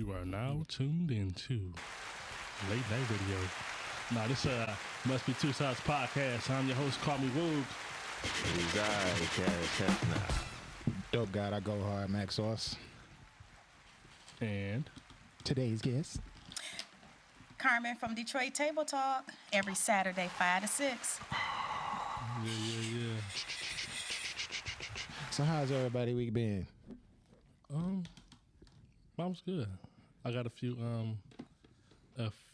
You are now tuned into Late Night Radio. Now, this Must Be Two Sides podcast. I'm your host, Carmen Evans. Dope God, I go hard, Max Sauce. And today's guest, Carmen from Detroit Table Talk, every Saturday, 5 to 6. Yeah. So how's everybody week been? Mom's good. I got a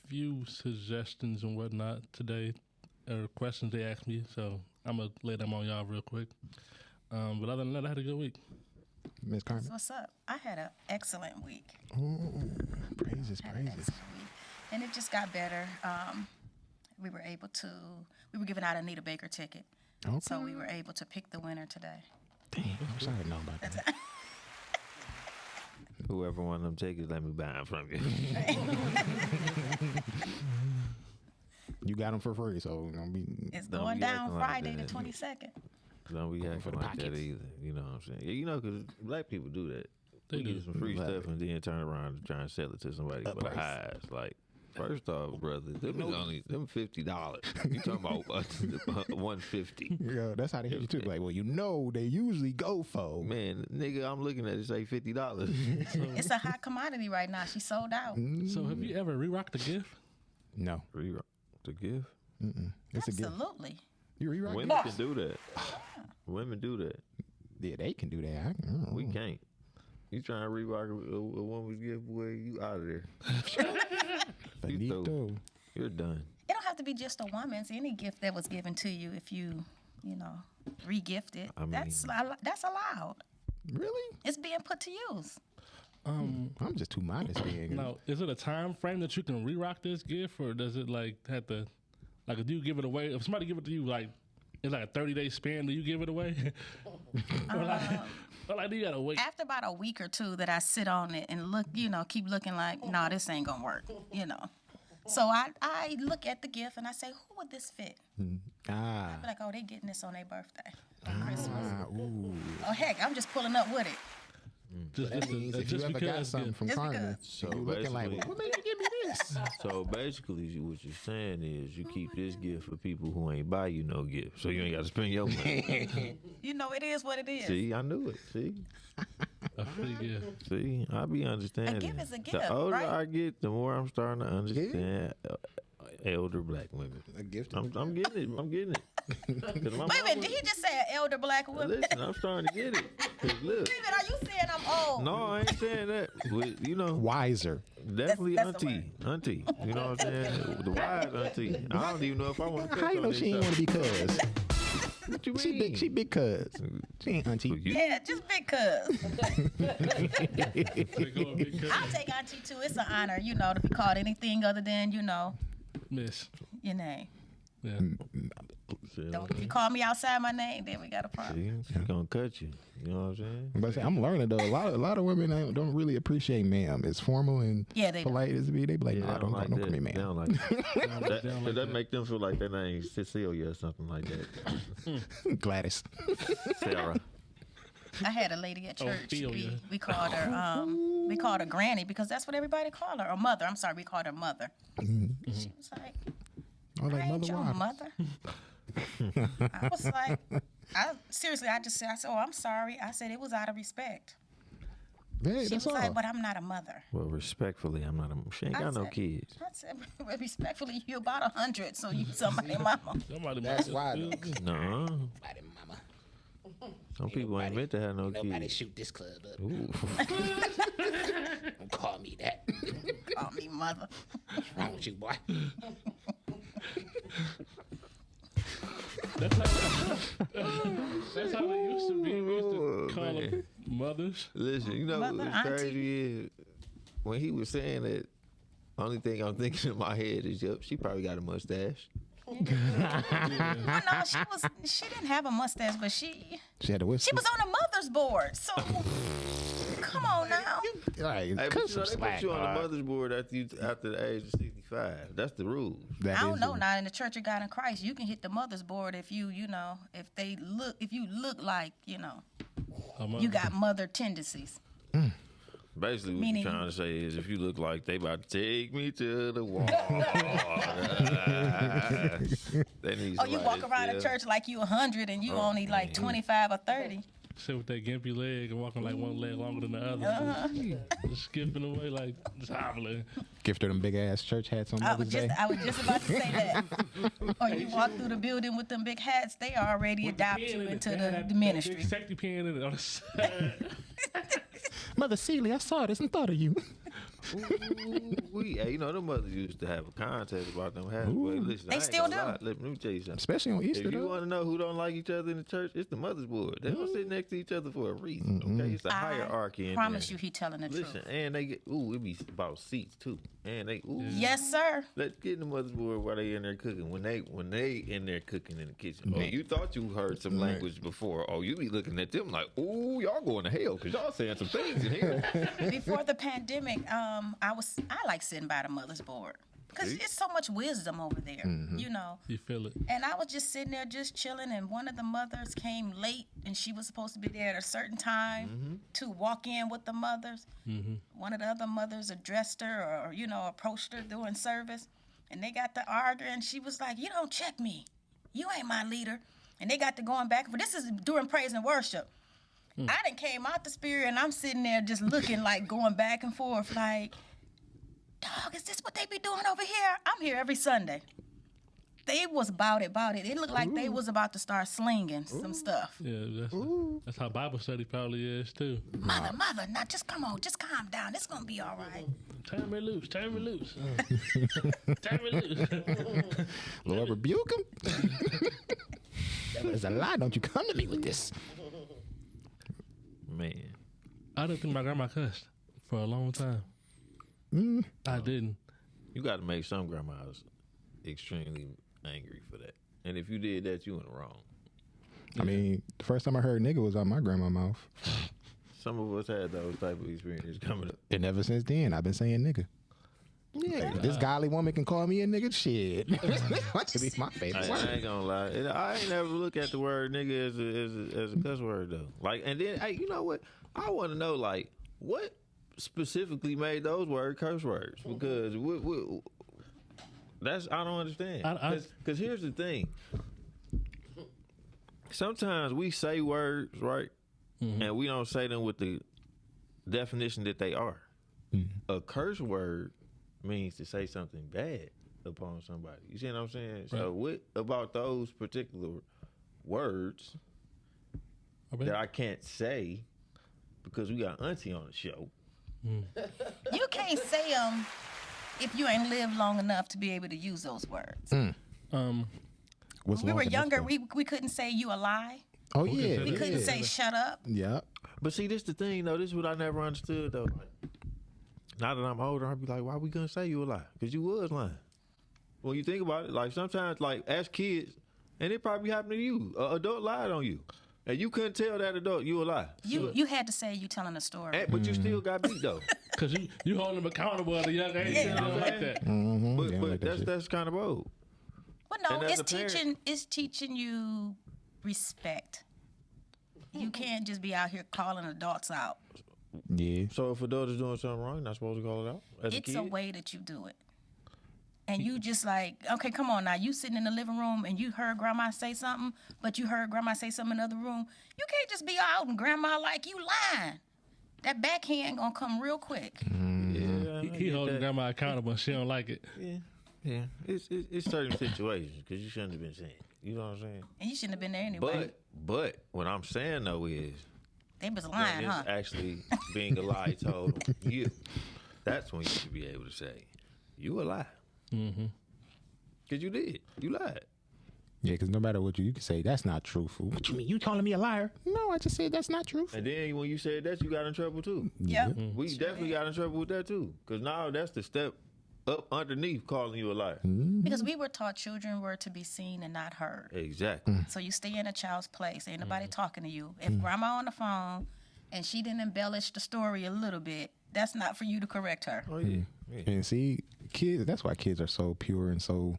few suggestions and whatnot today, or questions they asked me, so I'm gonna lay them on y'all real quick. But other than that, I had a good week. Miss Carmen, What's up? I had an excellent week. oh, praises. And it just got better. We were giving out a Anita Baker ticket. Okay. So we were able to pick the winner today. Damn, I'm sorry to know about that. Whoever wanted them tickets, let me buy them from you. You got them for free, so It's Don't going be down acting like Friday the that. 22nd. Don't be acting For the like that pockets. either. You know what I'm saying? Yeah, you know, because black people do that. They We do. get some free Black stuff and then turn around and try and sell it to somebody for the price. highs. Like, first off, brother, them $50. You talking about $150? Yeah, that's how they hit you too. Like, well, you know, they usually go for. Man, nigga, I'm looking at it say $50. It's a hot commodity right now. She sold out. So have you ever re-rocked a gift? No, To give? it's a gift. Absolutely. You re-rock? Women can do that. Women do that. Yeah, they can do that. We can't. You trying to re-rock a woman's gift, boy, you out of there. Finito. You're done. It don't have to be just a woman's. Any gift that was given to you, if you re-gift it, I mean- that's allowed. Really? It's being put to use. I'm just too modest, man. Now, is it a time frame that you can re-rock this gift, or does it have to, if you give it away, if somebody give it to you, it's like a 30-day span, do you give it away? or do you gotta wait? After about a week or two that I sit on it and look, keep looking like, no, this ain't gonna work, So I look at the gift and I say, who would this fit? Ah. I'd be like, oh, they getting this on their birthday, on Christmas. Ooh. Oh, heck, I'm just pulling up with it. That means if you ever got something from Just Carmen, because. So you looking like, basically- what made you give me this? So basically, what you're saying is you keep this gift for people who ain't buy you no gift, so you ain't got to spend your money. It is what it is. See, I knew it. See, A free gift. see, I be understanding. A gift is a gift, The older right? I get, the more I'm starting to understand elder black women. A gift. I'm getting it. I'm getting it. 'Cause my Wait a minute, mama- did he just say an elder black woman? Listen, I'm starting to get it. 'Cause look, Wait a minute, are you saying I'm old? no, I ain't saying that. But, Wiser. definitely That's the auntie. You know what I'm saying? The wise auntie. I don't even know if I want to. How you know she ain't want to be cuz? What you mean? She big cuz. She ain't auntie. Yeah, just big cuz. They go a big cut. I'll take auntie too. It's an honor, to be called anything other than, Miss. your name. Yeah. Don't if you call me outside my name, then we got a problem. She gonna cut you. You know what I'm saying? But I'm learning though. A lot of women don't really appreciate ma'am. It's formal and Yeah, they polite as be. They be like, Yeah, nah, don't call me They ma'am. don't like that. They don't like that make them feel like their name's Cecilia or something like that. Gladys. Sarah. I had a lady at church. Ophelia. We called her Granny because that's what everybody called her. Or mother. I'm sorry, we called her Mother. She was like, I like I ain't mother your water. mother. I was like, I said, oh, I'm sorry. I said it was out of respect. Hey, She that's was all. like, but I'm not a mother. Well, respectfully, I'm not a. She ain't I got no said- kids. I said, respectfully, you about 100, so you somebody mama. Somebody That's might why just though. No, Nobody, mama. some people ain't meant to have no Nobody kids. shoot this club up. Ooh. Don't call me that. Call me mother. What's wrong with you, boy? That's how they used to be. We used to call man. them mothers. Listen, you know Mother, what's auntie. crazy is when he was saying that. Only thing I'm thinking in my head is, yep, she probably got a mustache. Well, no, she didn't have a mustache, but she She had a whistle. was on a mother's board. So come on now. Right, Hey, cut but some they put slack. you on the mother's board after the age of 65. That's the rule. That I don't is know. it. Now in the Church of God in Christ, you can hit the mother's board if you look like A mother. you got mother tendencies. Basically, what Meaning- you're trying to say is if you look like they about to take me to the wall. They need Oh, you somebody walk to around feel- the church like you 100 and you Oh, only like man. 25 or 30. Sit with that gimpy leg and walking like one leg longer than the other. Uh-huh. Just skipping away like just hobbling. Gift her them big ass church hats on I was Mother's Day. just about to say that. Or you walk through the building with them big hats, they already With the adopt pen you in it. into They had the that big ministry. safety pin in it on the side. Mother Celie, I saw this and thought of you. Hey, you know, them mothers used to have a contest about them hats. Well, listen, They I ain't still gonna lie. do. Let me tell you something. Especially on Easter, If you though. want to know who don't like each other in the church, it's the mother's board. They don't sit next to each other for a reason. Okay, it's a hierarchy. I in promise there. you he telling the Listen, truth. and they get it be about seats too, and they Yes, sir. Let's get in the mother's board while they in there cooking. When they in there cooking in the kitchen, and you thought you heard some language before. Oh, you be looking at them like, ooh, y'all going to hell because y'all saying some things in here. Before the pandemic, I like sitting by the mother's board because See? it's so much wisdom over there, you know. You feel it. And I was just sitting there just chilling, and one of the mothers came late, and she was supposed to be there at a certain time to walk in with the mothers. One of the other mothers addressed her or, you know, approached her during service, and they got to arguing. She was like, "You don't check me. You ain't my leader." And they got to going back. But this is during praise and worship. I done came out the spirit, and I'm sitting there just looking like going back and forth like, dog, is this what they be doing over here? I'm here every Sunday. They was about it. It looked like they was about to start slinging some stuff. Yeah, that's how Bible study probably is too. Mother, now just come on, just calm down. It's gonna be all right. Turn me loose. Turn me loose. Turn me loose. Lord, rebuke him. There's a lie. Don't you come to me with this. Man, I didn't think my grandma cussed for a long time. I didn't. you got to make some grandmas extremely angry for that. And if you did that, you went wrong. I mean, the first time I heard nigga was out my grandma's mouth. Some of us had those type of experiences coming up. And ever since then, I've been saying nigga. Yeah, If this godly woman can call me a nigga, shit. That be my favorite I word. ain't gonna lie. I ain't never look at the word nigga as a cuss word though. Like, and then, hey, you know what? I want to know, like, what specifically made those words curse words? Because that's I don't understand. Because here's the thing. Sometimes we say words, right, and we don't say them with the definition that they are. A curse word means to say something bad upon somebody. You see what I'm saying? So what about those particular words that I can't say because we got Auntie on the show? You can't say them if you ain't lived long enough to be able to use those words. What's When we long were enough, younger, though? we couldn't say you a lie. Oh, yeah. We couldn't say shut up. Yeah. But see, this the thing though. This is what I never understood though. Like, now that I'm older, I'll be like, why we gonna say you a lie? Because you was lying. When you think about it, like sometimes, like as kids, and it probably happened to you. An adult lied on you, and you couldn't tell that adult you a lie. You had to say you telling a story. But you still got beat though. Because you hold them accountable at a young age. Yeah. You don't like that. Mm-hmm. Yeah, But like that shit. that's kind of old. Well, no, And as a parent- it's teaching you respect. You can't just be out here calling adults out. Yeah. So if adult is doing something wrong, you're not supposed to call it out as It's a kid. a way that you do it. And you just like, okay, come on now. You sitting in the living room and you heard grandma say something, but you heard grandma say something in the other room. You can't just be out and grandma like you lying. That backhand gonna come real quick. Yeah, He holding grandma accountable and she don't like it. Yeah. It's certain situations because you shouldn't have been saying. You know what I'm saying? And you shouldn't have been there anyway. But what I'm saying though is They was when lying, it's huh? actually being a lie told on you. That's when you should be able to say, you a lie. Because you did. You lied. Yeah, because no matter what you can say, that's not truthful. What you mean? You calling me a liar? No, I just said that's not truthful. And then when you said that, you got in trouble too. Yep. We definitely got in trouble with that too. Because now that's the step up underneath calling you a liar. Because we were taught children were to be seen and not heard. Exactly. So you stay in a child's place. Ain't nobody talking to you. If grandma on the phone and she didn't embellish the story a little bit, that's not for you to correct her. Oh, yeah. And see, kids, that's why kids are so pure and so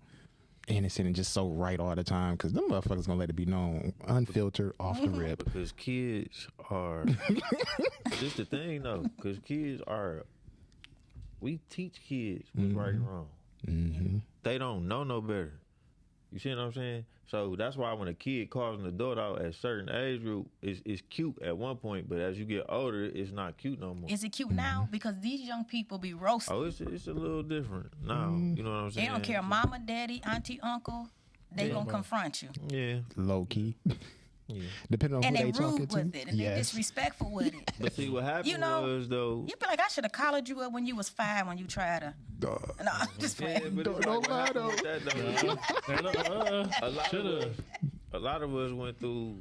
innocent and just so right all the time because them motherfuckers gonna let it be known unfiltered off the rip. Because kids are. This the thing though, because kids are. We teach kids what's right and wrong. Mm-hmm. They don't know no better. You see what I'm saying? So that's why when a kid calls an adult out at a certain age group, it's cute at one point, but as you get older, it's not cute no more. Is it cute now? Because these young people be roasted. Oh, it's a little different now. You know what I'm saying? They don't care, mama, daddy, auntie, uncle. They gonna confront you. Yeah. Low key. Yeah. Depending on And who they they talking rude to. with it, and they disrespectful with it. But see, what happened was, though... You be like, I should have collared you up when you was 5 when you tried to... No, I'm just Yeah, playing. but it's like, what happened with that, though? A lot of us went through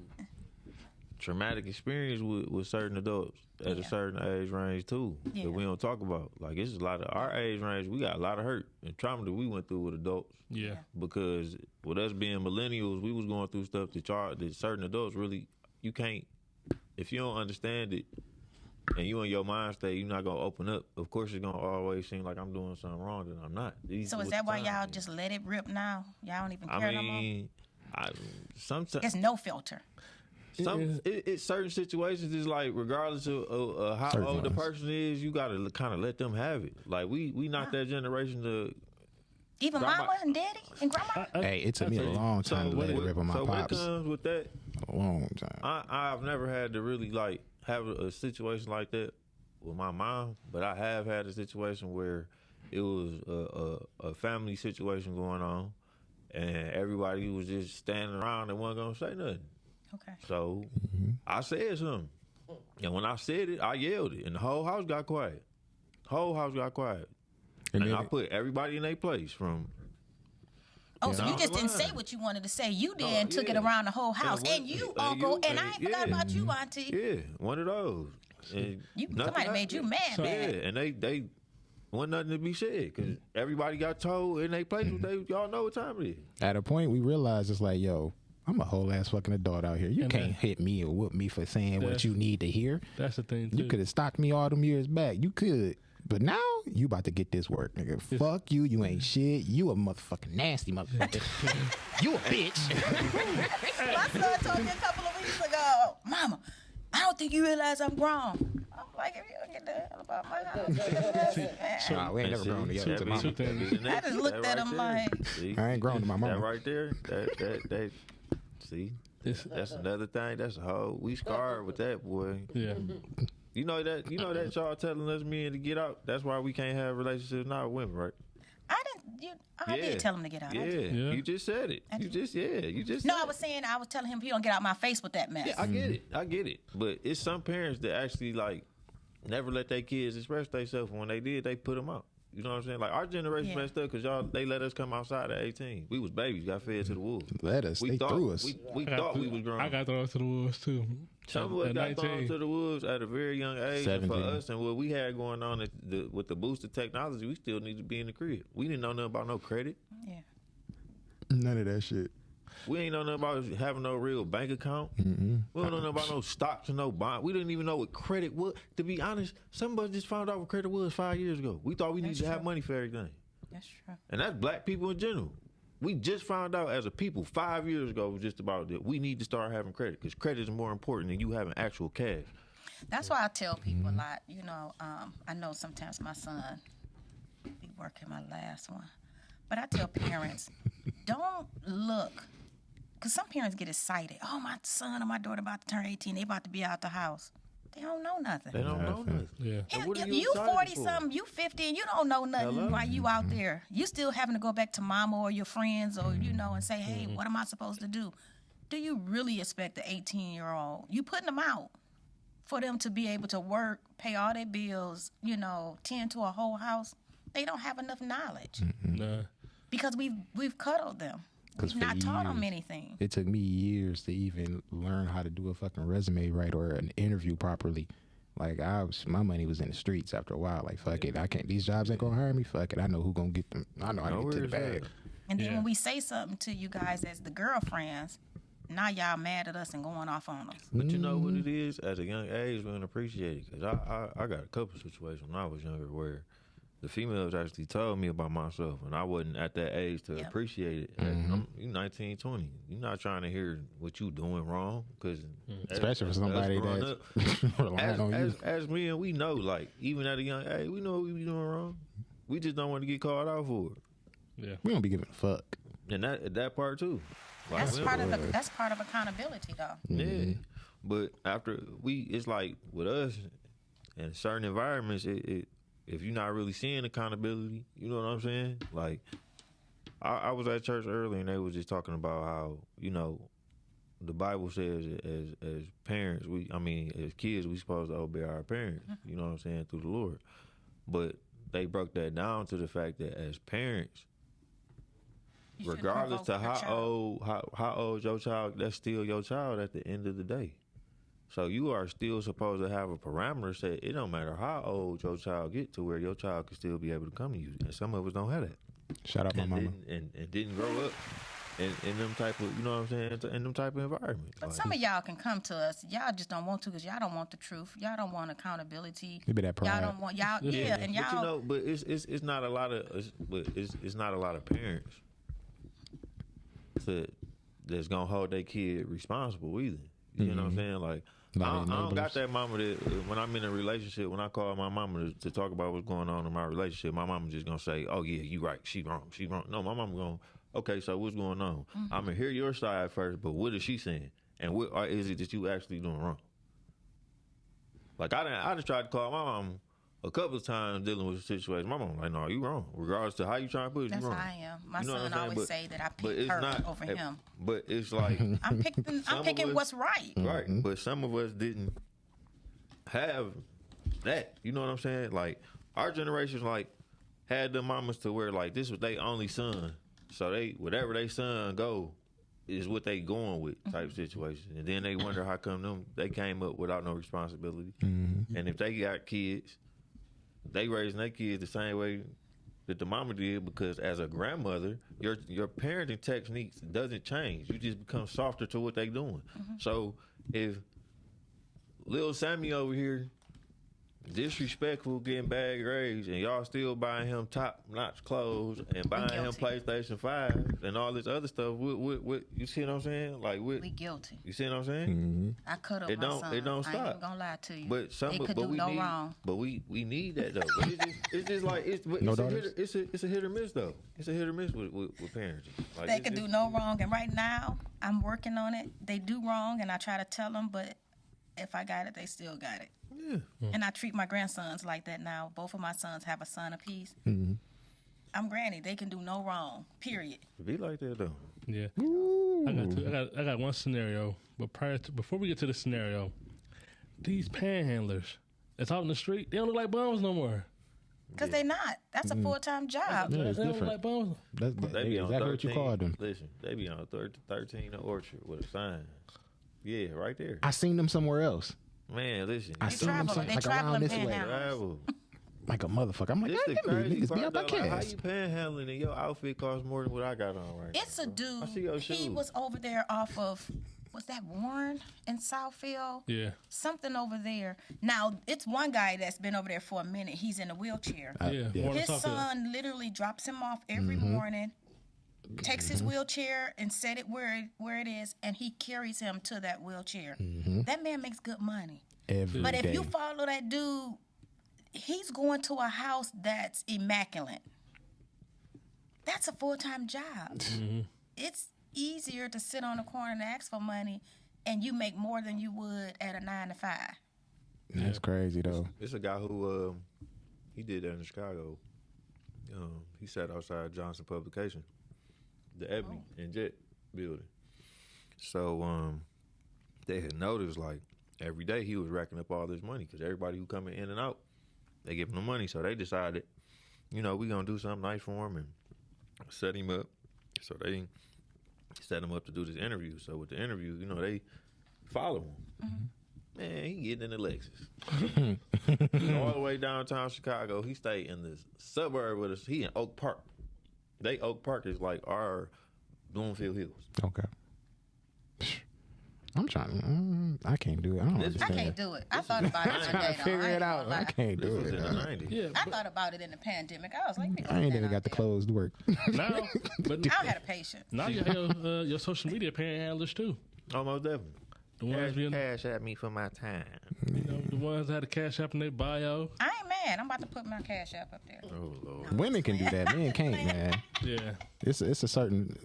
traumatic experience with certain adults at a certain age range too that we don't talk about. Like it's a lot of our age range. We got a lot of hurt and trauma that we went through with adults. Yeah. Because with us being millennials, we was going through stuff that certain adults really you can't. If you don't understand it and you in your mind state, you're not gonna open up. Of course, it's gonna always seem like I'm doing something wrong and I'm not. So is that why y'all just let it rip now? Y'all don't even care no more? Sometimes There's no filter. Certain situations is like regardless of how Certain old the ones. person is, you gotta kind of let them have it. Like we not that generation to. Even Grandma- mama and daddy and grandma? Hey, it took me a long time to let it rip on my so when it pops. comes with that, A long time. I've never had to really like have a situation like that with my mom, but I have had a situation where it was a family situation going on, and everybody was just standing around and wasn't gonna say nothing. Okay. So I said something, and when I said it, I yelled it, and the whole house got quiet. Whole house got quiet, and then I put everybody in their place from. Oh, so you Down just the didn't say line. what you wanted to say. You did and took it yeah. around the whole house. one- And you, uncle, and I ain't forgot about you, auntie. Yeah, one of those. And Somebody nothing made you happened. mad, Yeah, man. and they wasn't nothing to be said because everybody got told in their place. Y'all know what time it is. At a point, we realized it's like, yo, I'm a whole ass fucking adult out here. You And can't then- hit me or whoop me for saying what you need to hear. That's the thing, too. You could have stopped me all them years back. You could. But now, you about to get this work, nigga. Fuck you. You ain't shit. You a motherfucking nasty motherfucker. You a bitch. My son told me a couple of weeks ago, Mama, I don't think you realize I'm grown. I'm like, if you don't get the hell about my house. Nah, we ain't never grown together. To mama. I just looked at him like... See, I ain't grown to my mama. that right there. That see, that's another thing. That's a whole. We scarred with that, boy. Yeah. You know that y'all telling us men to get out. That's why we can't have relationships now with women, right? I did tell him to get out. Yeah, Yeah. you just said it. You just No, I was telling him, you don't get out my face with that mess. Yeah, I get it. But it's some parents that actually like never let their kids express themselves. When they did, they put them out. You know what I'm saying? Like our generation messed up because they let us come outside at 18. We was babies, got fed to the wolves. Let us. They threw us. We thought we was grown. I got thrown to the wolves, too. Some of us At got thrown 19. to the wolves at a very young age. And for 17. us and what we had going on with the boosted technology, we still need to be in the crib. We didn't know nothing about no credit. Yeah. None of that shit. We ain't know nothing about having no real bank account. We don't know nothing about no stocks and no bond. We didn't even know what credit was. To be honest, some of us just found out what credit was 5 years ago. We thought we needed to have money for everything. That's true. And that's black people in general. We just found out as a people 5 years ago just about that we need to start having credit because credit is more important than you having actual cash. That's why I tell people a lot, I know sometimes my son be working my last one. But I tell parents, don't look, because some parents get excited. Oh, my son or my daughter about to turn 18, they about to be out the house. They don't know nothing. They don't know nothing. Yeah. And what are If you you excited 40-something, you 50, and you don't know nothing while you out there. You still having to go back to mama or your friends or, and say, hey, what am I supposed to do? Do you really expect the 18-year-old? You putting them out for them to be able to work, pay all their bills, tend to a whole house? They don't have enough knowledge Nah. because we've cuddled them. 'Cause We've for not taught them years- anything. It took me years to even learn how to do a fucking resume right or an interview properly. Like my money was in the streets after a while. Like fuck it, I can't. These jobs ain't gonna hire me. Fuck it, I know who gonna get them. I know how to get to the bag. And then Yeah. when we say something to you guys as the girlfriends, now y'all mad at us and going off on us. But you know what it is? At a young age, we don't appreciate it. Because I got a couple situations when I was younger where the females actually told me about myself, and I wasn't at that age to Yeah. appreciate it. You 19, 20. You're not trying to hear what you doing wrong, because Especially for somebody that's relying on you. as men, we know, like, even at a young age, we know what we be doing wrong. We just don't want to get called out for it. Yeah. We don't be giving a fuck. And that part too. Like, That's part of accountability, though. yeah. But after it's like with us in certain environments, if you're not really seeing accountability, you know what I'm saying? Like, I was at church earlier and they was just talking about how, you know, the Bible says as parents, as kids, we supposed to obey our parents, you know what I'm saying, through the Lord. But they broke that down to the fact that as parents, You shouldn't regardless to provoke your child. how old your child, that's still your child at the end of the day. So you are still supposed to have a parameter set. It don't matter how old your child get to where your child can still be able to come to you. And some of us don't have that. Shout out my mama. And didn't grow up in them type of, you know what I'm saying, in them type of environments. But some of y'all can come to us. Y'all just don't want to because y'all don't want the truth. Y'all don't want accountability. Maybe that pride. Y'all don't want and But y'all. you know, but it's not a lot of it's not a lot of parents that's gonna hold their kid responsible either. You know what I'm saying? Like, I don't got that mama that when I'm in a relationship, when I call my mama to talk about what's going on in my relationship, my mama just gonna say, "Oh yeah, you right, she wrong." No, my mama gonna, okay, so what's going on? I'm gonna hear your side first, but what is she saying, and what is it that you actually doing wrong? Like, I just tried to call my mama a couple of times dealing with a situation. My mama like, "No, you wrong. Regardless to how you trying to put it, That's you wrong." how I am. My You know what son I'm saying? always But- say that I but pick it's her not over him. But it's like I'm picking of what's us- right. right. But some of us didn't have that. You know what I'm saying? Like, our generation, like, had the mamas to where, like, this was their only son. So they, whatever they son go, is what they going with type situation. And then they wonder how come they came up without no responsibility. And if they got kids, they raising their kids the same way that the mama did, because as a grandmother, your parenting techniques doesn't change. You just become softer to what they doing. So if Lil Sammy over here disrespectful, getting bad grades, and y'all still buying him top-notch clothes and buying him guilty. PlayStation 5 and all this other stuff, what you see what I'm saying? Like, We guilty. you see what I'm saying? I cut up It my don't- son. it don't I ain't stop. even gonna lie to you. But they could do we no need, wrong. But we need that though. But it's just like it's No a daughters? it's a hit or miss though. It's a hit or miss with parents. Like, They it's could do just- no wrong, and right now I'm working on it. They do wrong, and I try to tell them, but if I got it, they still got it. Yeah. And I treat my grandsons like that now. Both of my sons have a son apiece. I'm granny. They can do no wrong. Period. Be like that though. Yeah. I got one scenario, but before we get to the scenario, these panhandlers that's out in the street, they don't look like bums no more. Because they not. That's a full-time job. Yeah, it's They don't look different. like bums. That's They be on exactly 13. what you called them. Listen, they be on 13 Orchard with a sign. Yeah, right there. I seen them somewhere else. Man, listen. I They seen them traveling. They like traveling around this way, panhandle. Travel. like a motherfucker. I'm like, This the God, them crazy niggas be part out by though. Like, how cash. you panhandling and your outfit costs more than what I got on right now? It's a I see your dude. He shoes. was over there off of, was that Warren in Southfield? Yeah. Something over there. Now, it's one guy that's been over there for a minute. He's in a wheelchair. Yeah. yeah. Warren His Southfield. son literally drops him off every morning, takes his wheelchair and set it where it is, and he carries him to that wheelchair. That man makes good money. Every But if day. you follow that dude, he's going to a house that's immaculate. That's a full-time job. It's easier to sit on the corner and ask for money, and you make more than you would at a 9 to 5. That's crazy though. It's a guy who he did that in Chicago. He sat outside Johnson Publication, the Ebony and Jet building. So they had noticed, like, every day he was racking up all this money because everybody who coming in and out, they give him the money. So they decided, we gonna do something nice for him and set him up. So they set him up to do this interview. So with the interview, they follow him. Man, he getting in the Lexus. All the way downtown Chicago. He stayed in the suburb with us. He in Oak Park. Oak Park is like our Bloomfield Hills. Okay. I'm trying. I can't do it. I don't This- understand. I can't do it. I thought about it today, though. Figure I ain't it out. gonna lie. I can't This do was it. in the 90s. Yeah, I thought about it in the pandemic. I was like, we I ain't even got the clothes to work. now, but I don't have the patience. now you have your social media panhandlers too. Almost definitely. The ones being, Cash at me for my time. the ones that had a cash app in their bio. I ain't mad. I'm about to put my cash app up there. Oh Lord. Women can do that. Men can't, man. Yeah, It's a certain.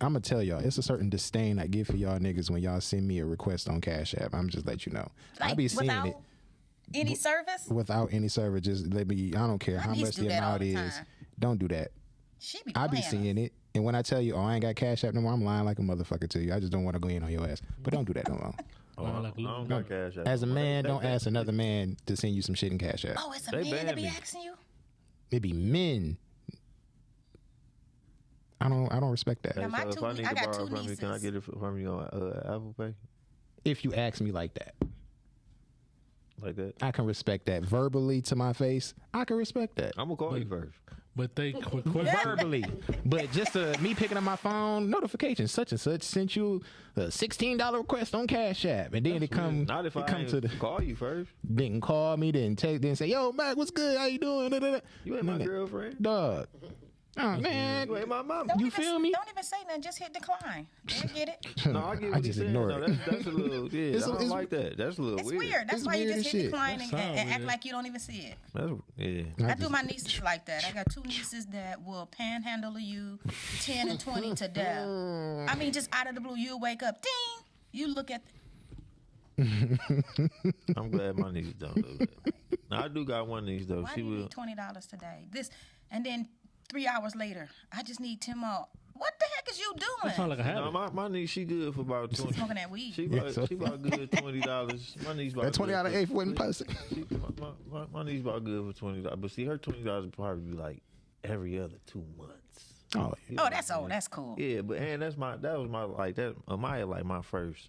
I'm gonna tell y'all, it's a certain disdain I give for y'all niggas when y'all send me a request on Cash App. I'm just let you know. I Like, be seeing without it any service? without any service. Just let me. I don't care how used much to the do that all amount the is. time. Don't do that. She be I be playing seeing it, and when I tell you, oh, I ain't got Cash App no more, I'm lying like a motherfucker to you. I just don't want to go in on your ass. But don't do that no more. Oh, Well, I like don't got cash at As a me. man, They- don't they- ask another man to send you some shit in Cash App. Oh, it's a They man to banned be me. asking you? It be men. I don't respect that. Hey, Now, my so if two- I need I to got borrow two from you, can I nieces. get it from you on Apple Pay? If you ask me like that, Like that? I can respect that. Verbally to my face, I can respect that. I'm gonna call you first. but they quick. Verbally, but just me picking up my phone, notification, such and such sent you a $16 request on Cash App, and then Not if I to the call you first. didn't call me, didn't text, didn't say, "Yo, Mac, what's good? How you doing?" You ain't my girlfriend. Dog. Oh man, You ain't my mama. You feel me? Don't even say nothing. Just hit decline. They'll get it. No, I get what I he's just saying. ignore No, it. that's a little. Yeah, It's- I don't it's- like that. That's a little It's weird. weird. That's It's why you weird just as hit shit. decline That and sound act weird. like you don't even see it. That's, yeah. I do my nieces like that. I got two nieces that will panhandle you 10 and 20 to death. I mean, just out of the blue, you'll wake up, ding. You look at I'm glad my niece don't do that. Now, I do got one niece though. why She do you will. need $20 today? This, and then 3 hours later, I just need 10 more. What the heck is you That sound doing? like a No, habit. my niece, she good for about 20. Smoking that weed. She Yeah, about, so- she about good $20. My niece about that $20 good eighth wasn't pussy. my niece about good for $20. But see, her $20 would probably be like every other 2 months. Oh, You Oh, know that's what I'm old. saying? That's cool. Yeah, but and that was my like that Amaya like my first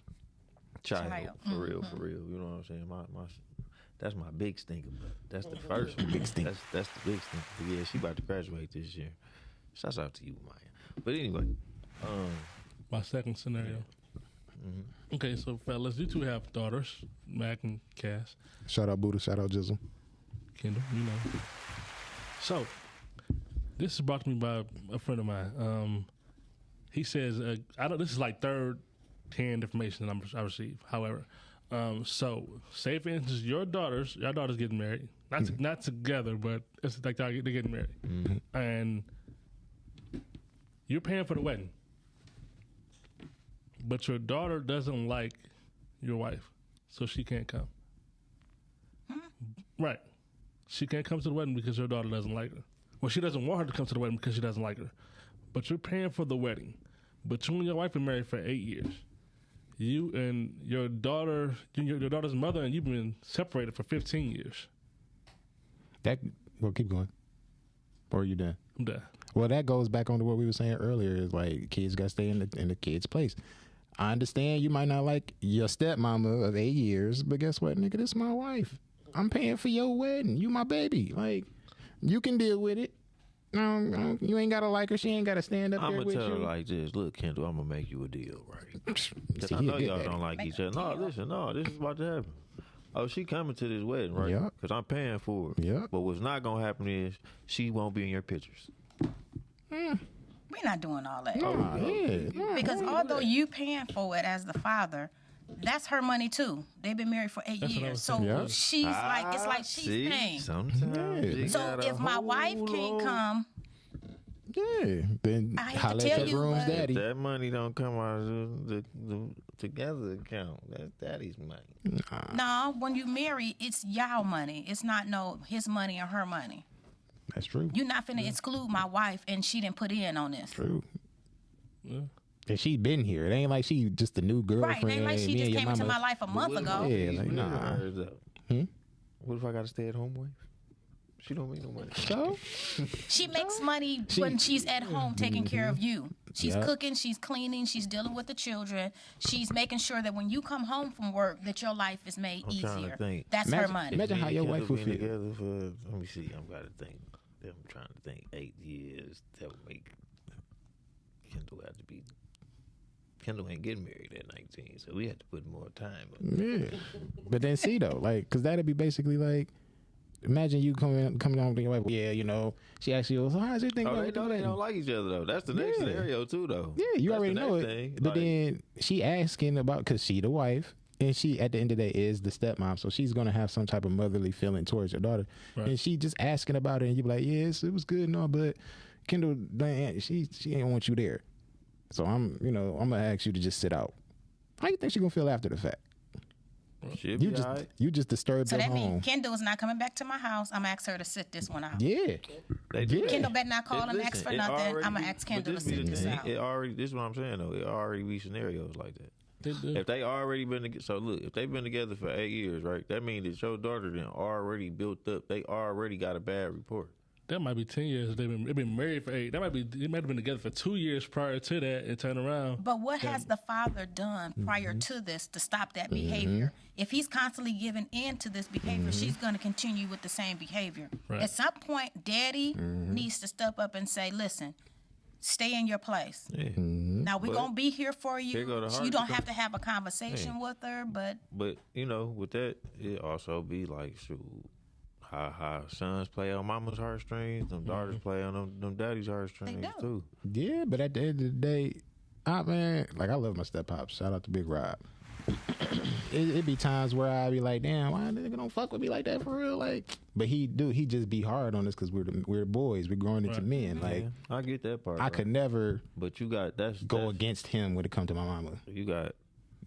child. For real, for real. You know what I'm saying? My that's my big stinker, but that's the first one. Big stinker. That's the big stinker. But yeah, she about to graduate this year. Shouts out to you, Maya. But anyway, My second scenario. Okay, so fellas, you two have daughters, Mac and Cass, shout out Buddha, shout out Jizzle. Kendall, you know. So, this is brought to me by a friend of mine. He says, I don't. This is like third-hand information that I received. However, so say for instance, your daughter's getting married, not together, but it's like they're getting married, and you're paying for the wedding, but your daughter doesn't like your wife, so she can't come. Right. She can't come to the wedding because your daughter doesn't like her. Well, she doesn't want her to come to the wedding because she doesn't like her. But you're paying for the wedding. But you and your wife been married for 8 years. You and your daughter, your daughter's mother, and you've been separated for 15 years. Well, keep going. Or are you done? I'm done. Well, that goes back on to what we were saying earlier. Is like kids got to stay in the kid's place. I understand you might not like your stepmama of 8 years, but guess what, nigga? This is my wife. I'm paying for your wedding. You my baby. Like, you can deal with it. No, you ain't gotta like her. She ain't gotta stand up I'm there gonna with tell her you. like this. Look, Kendall, I'm gonna make you a deal, right? 'Cause See, I he a know good y'all daddy. don't like Make each a other. No, deal. listen, no, this is about to happen. Oh, she coming to this wedding, right? Yeah. Because I'm paying for it. Yeah. But what's not gonna happen is she won't be in your pictures. We're not doing all that. Nah, yeah. Because although you paying for it as the father, that's her money too. They've been married for 8 That's what I years. was So saying. Yeah. she's like, it's like she's See? paying. Sometimes. Yeah. you So gotta if my wife hold can't on. come, Yeah. Then I hate to holla tell at your you, groom's but- daddy. That money don't come out of the together account. That's daddy's money. no, when you marry, it's y'all money. It's not his money or her money. That's true. You're not finna exclude my wife and she didn't put in on this. True. Yeah. And she been here. It ain't like she just a new girlfriend. Right, it ain't like she me just and your came into mama- my life a month ago. Yeah, like, nah. What if I got a stay at home wife? She don't make no money. So She makes money when she's at home taking care of you. She's Yeah. cooking, she's cleaning, she's dealing with the children. She's making sure that when you come home from work, that your life is made I'm trying to easier. think. That's her Imagine- money. imagine how your wife would feel. Together for, let me see. I'm got to think. I'm trying to think. 8 years. That would make Kendall have to be Kendall ain't getting married at 19, so we had to put more time. Yeah. But then see though, like, cause that'd be basically like, imagine you coming on to your wife. Yeah, you know, she asks you, so how's everything Oh, going? they with the know they wedding?" don't like each other though. That's the next Yeah. scenario too, though. Yeah, you That's already the know next it. thing. But Like, then she asking about, cause she the wife, and she at the end of the day is the stepmom, so she's gonna have some type of motherly feeling towards her daughter, Right. and she just asking about it, and you be like, yes, it was good and all, but Kendall, she ain't want you there, so I'm gonna ask you to just sit out. How you think she gonna feel after the fact? she'll be You all right. just disturbed So her that home. means Kendall is not coming back to my house. I'm gonna ask her to sit this one out. Yeah, They do Yeah. that. Kendall better not call and ask Listen, for it nothing. already I'm gonna be- ask but Kendall to this be sit the this thing. out. It already. This is what I'm saying though. It already be scenarios like that. They do. If they already been together, so look, if they've been together for 8 years, right? That means that your daughter then already built up. They already got a bad report. That might be 10 years. They've been married for 8. They might have been together for 2 years prior to that and turn around. But what has the father done prior to this to stop that behavior? If he's constantly giving in to this behavior, she's going to continue with the same behavior. Right. At some point, daddy needs to step up and say, listen, stay in your place. Yeah. Now, we're But going to be here for you. here go the heart You don't because- have to have a conversation with her, but But you know, with that, it also be like, shoot, how sons play on mama's heartstrings, them daughters play on them daddy's heartstrings do. too. yeah, but at the end of the day, I love my step pops. Shout out to Big Rob. It be times where I be like, damn, why the nigga don't fuck with me like that for real? Like, but he just be hard on us because we're boys. We're growing into men. Like, Yeah, I get that part. I bro. could never but you got go against him when it come to my mama. You got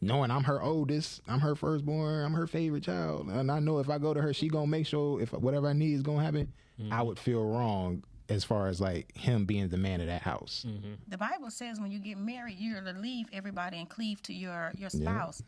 Knowing I'm her oldest, I'm her firstborn, I'm her favorite child, and I know if I go to her, she gonna make sure if whatever I need is gonna happen. I would feel wrong as far as like him being the man of that house. the Bible says when you get married, you're to leave everybody and cleave to your spouse.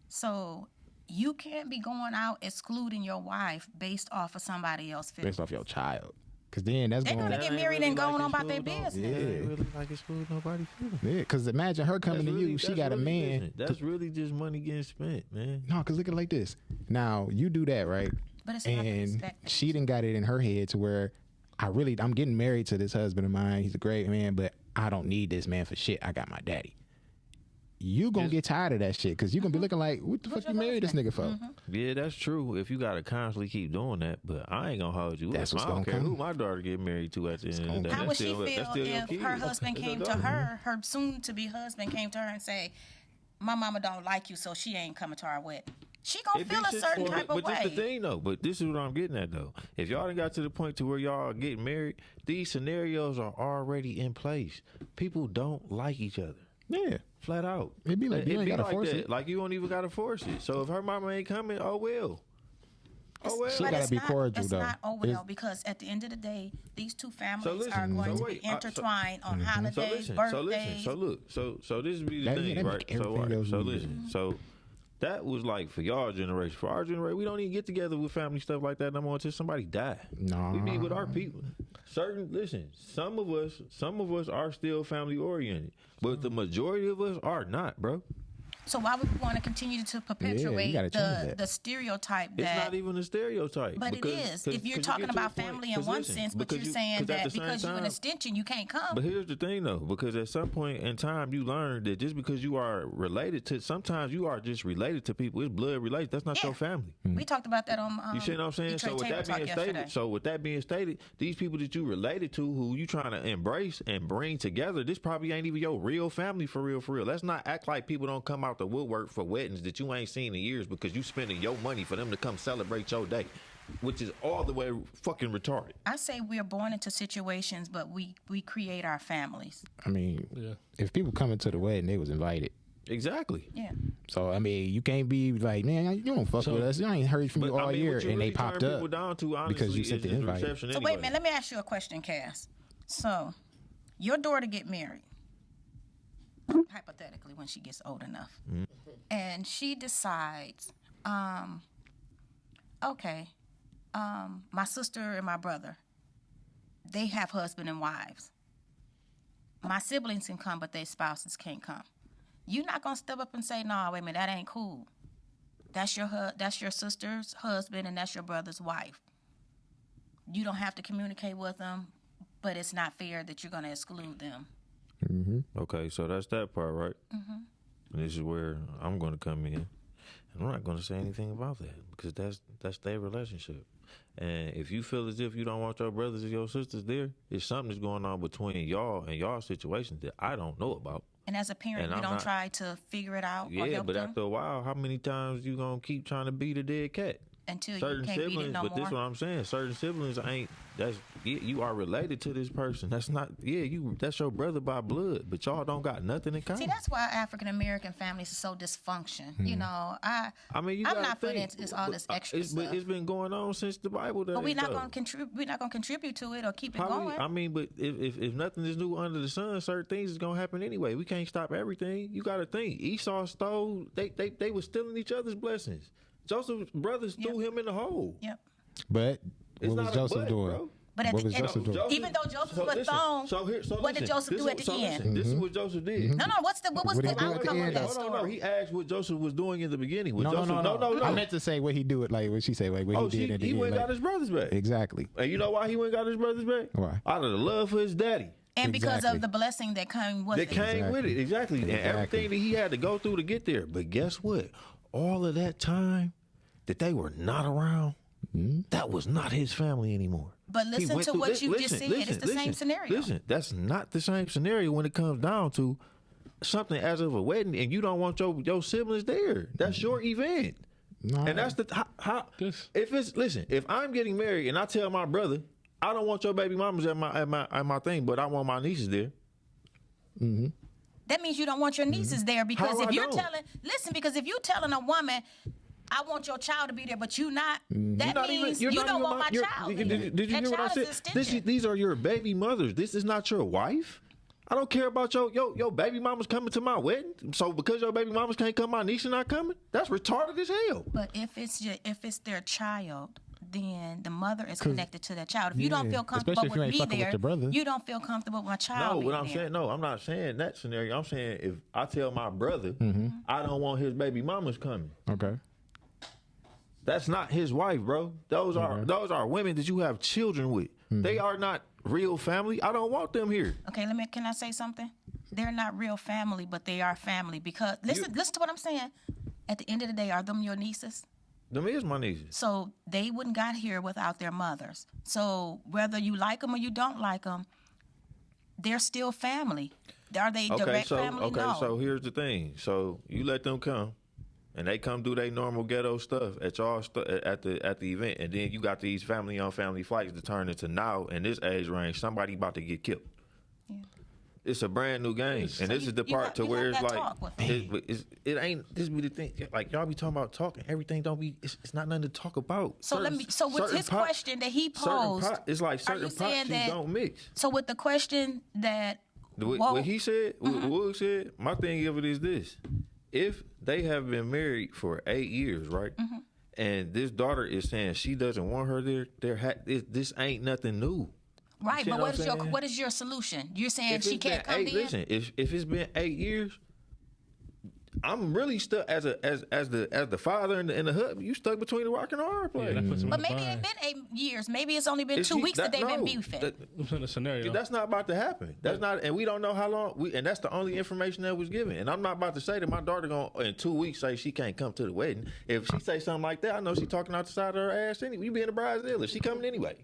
So you can't be going out excluding your wife based off of somebody else. Based off your child, because then that's They're going. gonna get married and going on about their business. Yeah, really like it's food nobody feeling. Yeah, because imagine her coming to you. She got a man. That's really just money getting spent, man. No, because look at it like this. Now you do that, right? But it's not the And respect. she done got it in her head to where I'm getting married to this husband of mine. He's a great man, but I don't need this man for shit. I got my daddy. You gonna get tired of that shit because you gonna be looking like, what the fuck you married this nigga for? Yeah, that's true. If you gotta constantly keep doing that, but I ain't gonna hold you. That's up. what's I don't gonna care come. who my daughter get married to at the end of the day. How That's would she still- that's feel still your if kid. her husband That's your came to daughter. her soon-to-be husband came to her and say, "My mama don't like you, so she ain't coming to our wedding." She gonna It be feel a shit certain for- type of But this the way. thing though. But this is what I'm getting at though. If y'all done got to the point to where y'all are getting married, these scenarios are already in place. People don't like each other. Yeah, Flat out. It be like, you ain't gotta like force that. it. Like you don't even gotta force it. So if her mama ain't coming, oh well. Oh well. She But gotta it's be not, cordial, it's though. not over It's- though, because at the end of the day, these two So families listen, are going so to wait, be intertwined on holidays, So listen, birthdays. so look, so this would be the That- thing, that make right? So, everything right, else so weird. listen, so that was like for y'all generation. For our generation, we don't even get together with family stuff like that no more until somebody die. Nah. We be with our people. Some of us are still family oriented, but the majority of us are not, bro. So why would we want to continue to perpetuate gotta change the that. the stereotype It's that? not even a stereotype. But because- it is. cause- If you're 'cause you talking get to a about point- family in 'cause one listen, sense, but because you're you- saying 'cause at that the same because you're an time- extension, you can't come. But here's the thing, though, because at some point in time, you learn that just because you are related to, sometimes you are just related to people. It's blood related. That's not Yeah. your family. We talked about that on You see what I'm saying? Detroit So with Table that Talk being yesterday. stated, these people that you related to, who you trying to embrace and bring together, this probably ain't even your real family for real, for real. Let's not act like people don't come out the woodwork for weddings that you ain't seen in years because you spending your money for them to come celebrate your day, which is all the way fucking retarded. I say we're born into situations, but we create our families. I mean, Yeah. if people coming to the wedding, they was invited. Exactly. Yeah. So I mean, you can't be like, man, you don't fuck So- with us. I ain't heard from you all year, what you and they really popped turn up people down to, honestly, because you sent the is invite. reception So anyway. wait a minute, let me ask you a question, Cass. So, your daughter get married, hypothetically, when she gets old enough, and she decides, okay, my sister and my brother, they have husband and wives. My siblings can come, but their spouses can't come. You're not gonna step up and say, "No, wait a minute, that ain't cool. That's your sister's husband and that's your brother's wife. You don't have to communicate with them, but it's not fair that you're gonna exclude them." Okay, so that's that part, right? And this is where I'm going to come in. And I'm not going to say anything about that because that's their relationship. And if you feel as if you don't want your brothers or your sisters there, it's something that's going on between y'all and y'all situations that I don't know about. And as a parent, And you I'm don't not- try to figure it out or Yeah, help but them after a while, how many times you going to keep trying to beat a dead cat? until Certain you can't beat it siblings, no but more. this is what I'm saying. Certain siblings ain't. You are related to this person. That's not. Yeah, that's your brother by blood, but y'all don't got nothing in common. See, that's why African American families are so dysfunction. You know, I mean, I'm not putting into all this extra But stuff. it's been going on since the Bible days. But we're not though. going to contribute. We're not going to contribute to it or keep it How going. we- I mean, but if nothing is new under the sun, certain things is gonna happen anyway. We can't stop everything. You got to think. Esau stole. They were stealing each other's blessings. Joseph's brothers threw him in the hole. Yep. But It's what was not a Joseph but, doing? bro. But at What the was end, Joseph doing? even though Joseph was thrown, what did Joseph do at the end? This is what Joseph did. No, what was What the did he do at the outcome of end? that Hold on, no. story? He asked what Joseph was doing in the beginning. What No, Joseph, no. I meant to say what he do it like what she say like what he did at the he end. went and Like, got his brothers back. exactly. And you know why he went and got his brothers back? Why? Out of the love for his daddy. And because Exactly. of the blessing that came with That it. came with it, exactly. And everything that he had to go through to get there. But guess what? All of that time that they were not around, that was not his family anymore. But He listen went to through- what you just said. It's the same scenario. Listen, that's not the same scenario when it comes down to something as of a wedding and you don't want your siblings there. That's your event. No, And that's the how This- if I'm getting married and I tell my brother, I don't want your baby mamas at my thing, but I want my nieces there. That means you don't want your nieces there because How if I you're don't? because if you're telling a woman, I want your child to be there, but you not, that Not means you're you not don't even want my child there. Did you That hear what I child is said? extension. These are your baby mothers. This is not your wife. I don't care about your baby mamas coming to my wedding. So because your baby mamas can't come, my niece are not coming. That's retarded as hell. But if it's their child, then the mother is connected to that child. If you don't feel comfortable especially if you with ain't me fucking with there, your brother. you don't feel comfortable with my child. No, what being I'm there. saying, no, I'm not saying that scenario. I'm saying if I tell my brother I don't want his baby mamas coming, Okay. that's not his wife, bro. Those are women that you have children with. They are not real family. I don't want them here. Okay, can I say something? They're not real family, but they are family because listen to what I'm saying. At the end of the day, are them your nieces? Them is my nieces. So they wouldn't got here without their mothers. So whether you like them or you don't like them, they're still family. Are they direct family? No. So here's the thing. So you let them come, and they come do their normal ghetto stuff at y'all at the event, and then you got these family on family fights to turn into now in this age range somebody about to get killed. Yeah. It's a brand new game, and this is the you part got- to you where got it's that like talk with it ain't. This be the thing. Like y'all be talking about talking, everything don't be. It's not nothing to talk about. So So with his question that he posed, it's like are you certain saying pots you that? don't mix. So with the question that What he said, what Wood said, my thing of it is this. If they have been married for 8 years, right? And this daughter is saying she doesn't want her there, this ain't nothing new. right, You but see what I'm saying? what is your solution? You're saying If she it's can't been come eight, in. listen, if it's been 8 years, I'm really stuck as the father and the husband. You stuck between the rock and the hard Yeah, place. that puts him But in a maybe it bind. ain't been 8 years. Maybe it's only been Is 2 he- weeks that they've been no, beefing. I'm saying the scenario. That's not about to happen. That's not, and we don't know how long. And that's the only information that was given. And I'm not about to say that my daughter gonna in 2 weeks say she can't come to the wedding. If she say something like that, I know she talking out the side of her ass. Anyway, you being a bridezilla, she coming anyway.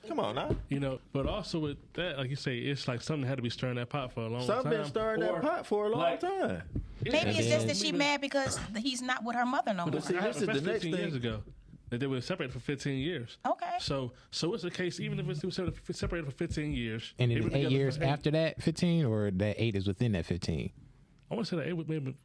Come on now. But also with that, like you say, it's like something had to be stirring that pot for a long time. Something been stirring that Or, pot for a long like, time. Maybe it's just that she mad because he's not with her mother no more. But see, it this is happened the next 15 years thing. ago that they were separated for 15 years. Okay. So it's the case, even if it's separated for 15 years. And they it were was 8 together years for eight. after that 15, or that 8 is within that 15. I want to say that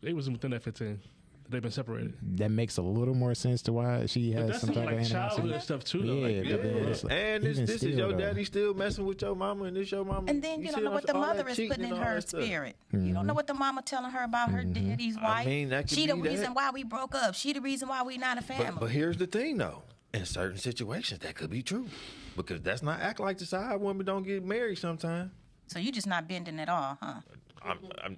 it was within that 15. They've been separated. That makes a little more sense to why she But has that's some type like of childhood animosity. stuff too, though. Yeah, Like, but then it's like, And this even is still, your though. daddy still messing with your mama, and this your mama. And then you don't see know what the all that mother is cheating putting in and all her that stuff. spirit. You don't know what the mama telling her about her daddy's wife. mean, that could she the be that. reason why we broke up. She the reason why we not a family. But here's the thing, though. In certain situations, that could be true. Because that's not act like the side women don't get married sometimes. So you just not bending at all, huh?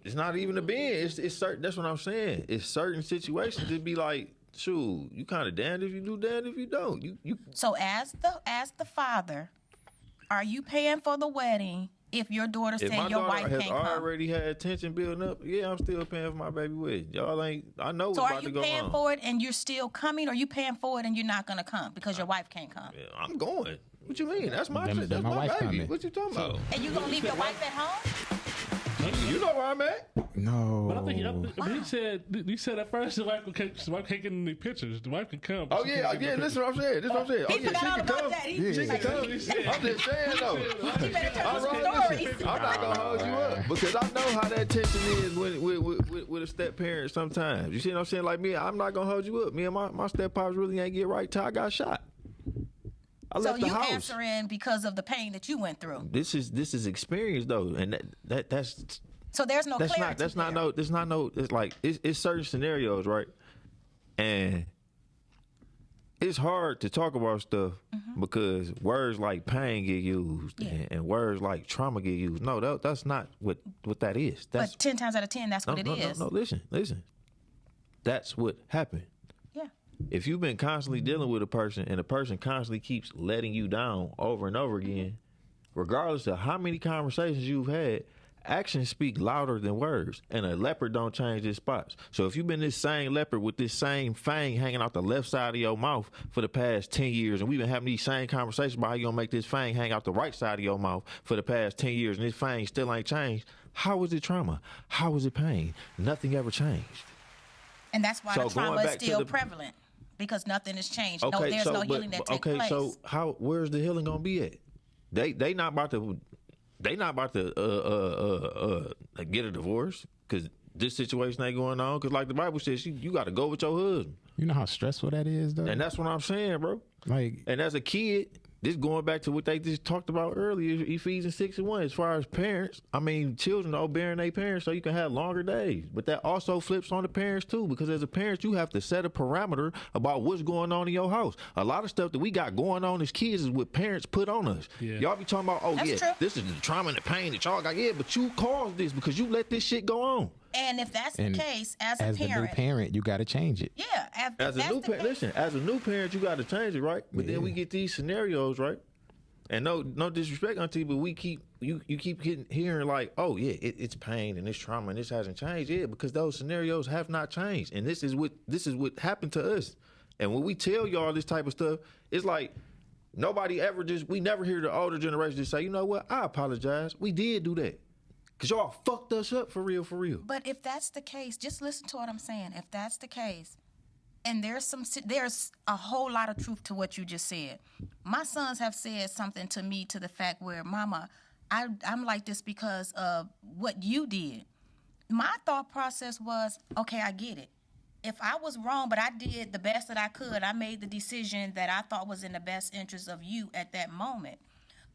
It's not even a bend. It's certain. That's what I'm saying. It's certain situations. It'd be like, shoot, you kind of damned if you do, damned if you don't. You So as the father, are you paying for the wedding if your daughter If said my your daughter wife has can't come? already had tension building up, yeah, I'm still paying for my baby wedding. Y'all ain't. I know what's So are about you to go paying on. for it and you're still coming, or you paying for it and you're not gonna come because your wife can't come? Yeah, I'm going. What you mean? That's my Then- shit. then That's my my wife baby. coming. What you talking about? And you gonna leave your wife at home? You know where I'm at. No. But I think but he said at first the wife can't get in the pictures. The wife can come. but Oh she yeah, can't get yeah. in the This is what I'm saying. This is what I'm saying. He Oh yeah, forgot she all can about come. that. He She can come. He said- I'm just saying though. You better tell I'm us some rolling stories. this. I'm not gonna hold you up because I know how that tension is with a step parent. Sometimes you see what I'm saying. Like me, I'm not gonna hold you up. Me and my step pops really ain't get right till I got shot. I So left the you house. answering because of the pain that you went through. This is experience though, and that's So there's no that's clarity. it's like it's certain scenarios, right? And it's hard to talk about stuff because words like pain get used and words like trauma get used. No, that's not what that is. That's But 10 times out of 10, that's what it is. No, listen. That's what happened. Yeah. If you've been constantly dealing with a person and the person constantly keeps letting you down over and over again, regardless of how many conversations you've had, actions speak louder than words, and a leopard don't change its spots. So if you've been this same leopard with this same fang hanging out the left side of your mouth for the past 10 years, and we've been having these same conversations about how you gonna make this fang hang out the right side of your mouth for the past 10 years, and this fang still ain't changed, how is it trauma? How is it pain? Nothing ever changed. And that's why So the trauma going is back to still the- prevalent because nothing has changed. Okay, There's no healing that takes place. so where's the healing gonna be at? They not about to get a divorce because this situation ain't going on. Because like the Bible says, you got to go with your husband, You know how stressful that is, though. and that's what I'm saying, bro. Like, And as a kid, this going back to what they just talked about earlier, Ephesians 6:1. As far as parents, I mean, children are bearing their parents so you can have longer days. But that also flips on the parents too, because as a parent, you have to set a parameter about what's going on in your house. A lot of stuff that we got going on as kids is what parents put on us. Yeah. Y'all be talking about, oh That's yeah, true. this is the trauma and the pain that y'all got. Yeah, but you caused this because you let this shit go on. And if that's and the case, as a the new parent, parent, you got to change it. yeah, if As a that's new the parent, case, listen. As a new parent, you got to change it, right? But then we get these scenarios, right? And no disrespect, auntie, but we keep you keep hearing like, oh yeah, it's pain and it's trauma and this hasn't changed, yeah, because those scenarios have not changed, and this is what happened to us. And when we tell y'all this type of stuff, it's like we never hear the older generation just say, you know what, I apologize, we did do that. Cause y'all fucked us up for real. But if that's the case, just listen to what I'm saying. If that's the case, and there's a whole lot of truth to what you just said. My sons have said something to me to the fact where, Mama, I'm like this because of what you did. My thought process was, okay, I get it. If I was wrong, but I did the best that I could, I made the decision that I thought was in the best interest of you at that moment.